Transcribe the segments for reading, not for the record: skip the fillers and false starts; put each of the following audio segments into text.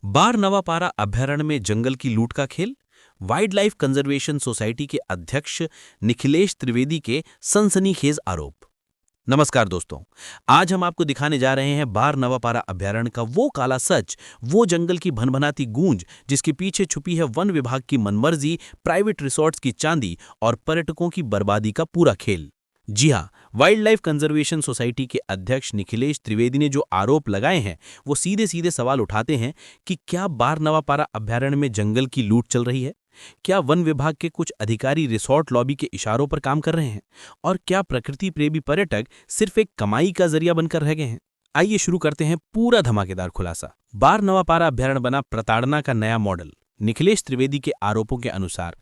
बार नवापारा अभयारण्य में जंगल की लूट का खेल। वाइल्ड लाइफ कंजर्वेशन सोसाइटी के अध्यक्ष निखिलेश त्रिवेदी के सनसनीखेज आरोप। नमस्कार दोस्तों, आज हम आपको दिखाने जा रहे हैं बार नवापारा अभयारण्य का वो काला सच, वो जंगल की भनभनाती गूंज जिसके पीछे छुपी है वन विभाग की मनमर्जी, प्राइवेट रिसोर्ट्स की चांदी और पर्यटकों की बर्बादी का पूरा खेल। जी हाँ, वाइल्ड लाइफ कंजर्वेशन सोसाइटी के अध्यक्ष निखिलेश त्रिवेदी ने जो आरोप लगाए हैं वो सीधे सीधे सवाल उठाते हैं कि क्या बार नवापारा अभयारण्य में जंगल की लूट चल रही है? क्या वन विभाग के कुछ अधिकारी रिसोर्ट लॉबी के इशारों पर काम कर रहे हैं? और क्या प्रकृति प्रेमी पर्यटक सिर्फ एक कमाई का जरिया बनकर रह गए हैं? आइए शुरू करते हैं पूरा धमाकेदार खुलासा। बार नवापारा अभयारण्य बना प्रताड़ना का नया मॉडल। निखिलेश त्रिवेदी के आरोपों के अनुसार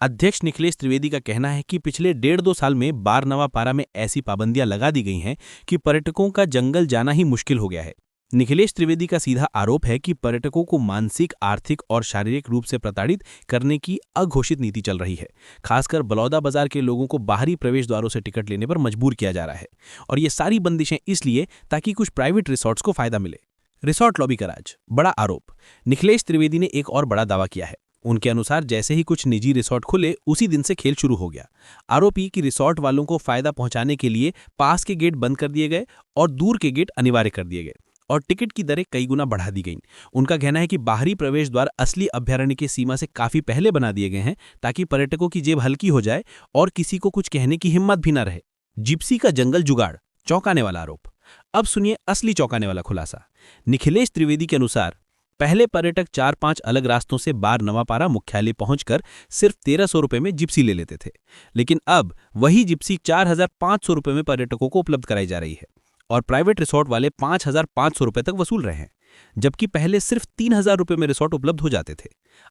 अध्यक्ष निखिलेश त्रिवेदी का कहना है कि पिछले 1.5-2 साल में बार नवापारा में ऐसी पाबंदियां लगा दी गई हैं कि पर्यटकों का जंगल जाना ही मुश्किल हो गया है। निखिलेश त्रिवेदी का सीधा आरोप है कि पर्यटकों को मानसिक, आर्थिक और शारीरिक रूप से प्रताड़ित करने की अघोषित नीति चल रही है। खासकर बलौदा बाजार के लोगों को बाहरी प्रवेश द्वारों से टिकट लेने पर मजबूर किया जा रहा है, और ये सारी बंदिशें इसलिए ताकि कुछ प्राइवेट रिसोर्ट्स को फायदा मिले। रिसोर्ट लॉबी का राज, बड़ा आरोप। निखिलेश त्रिवेदी ने एक और बड़ा दावा किया है। उनके अनुसार जैसे ही कुछ निजी रिसोर्ट खुले उसी दिन से खेल शुरू हो गया। आरोपी कि रिसोर्ट वालों को फायदा पहुंचाने के लिए पास के गेट बंद कर दिए गए और दूर के गेट अनिवार्य कर दिए गए और टिकट की दरें कई गुना बढ़ा दी गईं। उनका कहना है कि बाहरी प्रवेश द्वार असली अभयारण्य की सीमा से काफी पहले बना दिए गए हैं ताकि पर्यटकों की जेब हल्की हो जाए और किसी को कुछ कहने की हिम्मत भी न रहे। जिप्सी का जंगल जुगाड़, चौंकाने वाला आरोप। अब सुनिए असली चौंकाने वाला खुलासा। निखिलेश त्रिवेदी के अनुसार पहले पर्यटक 4-5 अलग रास्तों से बार नवापारा मुख्यालय पहुंचकर सिर्फ 1300 रुपए में जिप्सी ले लेते थे, लेकिन अब वही जिप्सी 4500 रुपए में पर्यटकों को उपलब्ध कराई जा रही है और प्राइवेट रिसोर्ट वाले 5500 रुपए तक वसूल रहे हैं, जबकि पहले सिर्फ 3000 रुपए में रिसोर्ट उपलब्ध हो जाते थे।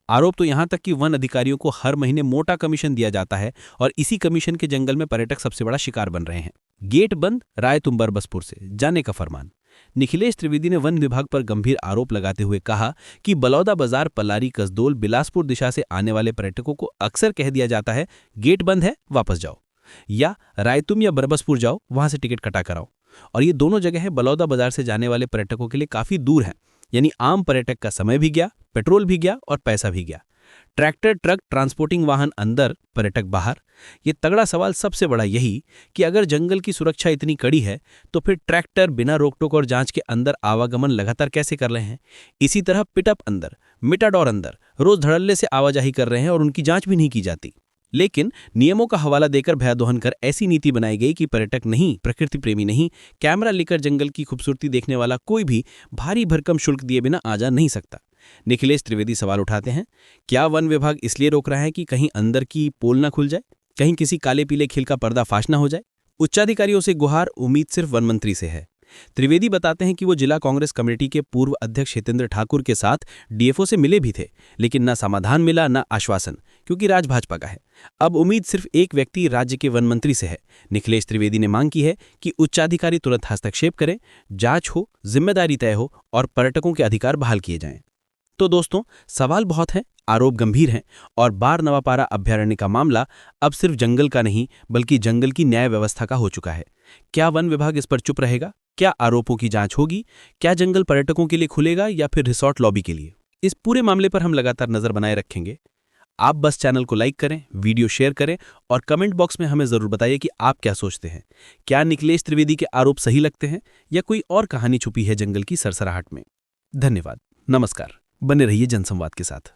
आरोप तो यहां तक कि वन अधिकारियों को हर महीने मोटा कमीशन दिया जाता है और इसी कमीशन के जंगल में पर्यटक सबसे बड़ा शिकार बन रहे हैं। गेट बंद, राय तुम बरबसपुर से जाने का फरमान। निखिलेश त्रिवेदी ने वन विभाग पर गंभीर आरोप लगाते हुए कहा कि बलौदा बाजार, पलारी, कसदोल, बिलासपुर दिशा से आने वाले पर्यटकों को अक्सर कह दिया जाता है गेट बंद है, वापस जाओ, या रायतुम या बरबसपुर जाओ, वहां से टिकट कटा कराओ। और ये दोनों जगह बलौदा बाजार से जाने वाले पर्यटकों के लिए काफी दूर हैं, यानी आम पर्यटक का समय भी गया, पेट्रोल भी गया और पैसा भी गया। ट्रैक्टर, ट्रक, ट्रांसपोर्टिंग वाहन अंदर, पर्यटक बाहर। ये तगड़ा सवाल सबसे बड़ा यही कि अगर जंगल की सुरक्षा इतनी कड़ी है तो फिर ट्रैक्टर बिना रोकटोक और जांच के अंदर आवागमन लगातार कैसे कर रहे हैं? इसी तरह पिटअप अंदर, मिटाडोर अंदर रोज धड़ल्ले से आवाजाही कर रहे हैं और उनकी जांच भी नहीं की जाती। लेकिन नियमों का हवाला देकर भयादोहन कर ऐसी नीति बनाई गई कि पर्यटक नहीं, प्रकृति प्रेमी नहीं, कैमरा लेकर जंगल की खूबसूरती देखने वाला कोई भी भारी भरकम शुल्क दिए बिना आ जा नहीं सकता। निखिलेश त्रिवेदी सवाल उठाते हैं, क्या वन विभाग इसलिए रोक रहा है कि कहीं अंदर की पोल ना खुल जाए, कहीं किसी काले पीले खेल का पर्दा फाश ना हो जाए? उच्चाधिकारियों से गुहार, उम्मीद सिर्फ वन मंत्री से है। त्रिवेदी बताते हैं कि वो जिला कांग्रेस कमेटी के पूर्व अध्यक्ष हितेंद्र ठाकुर के साथ डीएफओ से मिले भी थे, लेकिन ना समाधान मिला ना आश्वासन, क्योंकि राज भाजपा का है। अब उम्मीद सिर्फ एक व्यक्ति, राज्य के वन मंत्री से है। निखिलेश त्रिवेदी ने मांग की है कि उच्चाधिकारी तुरंत हस्तक्षेप करें, जांच हो, जिम्मेदारी तय हो और पर्यटकों के अधिकार बहाल किए जाएं। तो दोस्तों, सवाल बहुत हैं, आरोप गंभीर हैं और बार नवापारा अभयारण्य का मामला अब सिर्फ जंगल का नहीं बल्कि जंगल की न्याय व्यवस्था का हो चुका है। क्या वन विभाग इस पर चुप रहेगा? क्या आरोपों की जांच होगी? क्या जंगल पर्यटकों के लिए खुलेगा या फिर रिसोर्ट लॉबी के लिए? इस पूरे मामले पर हम लगातार नजर बनाए रखेंगे। आप बस चैनल को लाइक करें, वीडियो शेयर करें और कमेंट बॉक्स में हमें जरूर बताइए कि आप क्या सोचते हैं। क्या निखिलेश त्रिवेदी के आरोप सही लगते हैं या कोई और कहानी छुपी है जंगल की सरसराहट में? धन्यवाद, नमस्कार। बने रहिए जनसंवाद के साथ।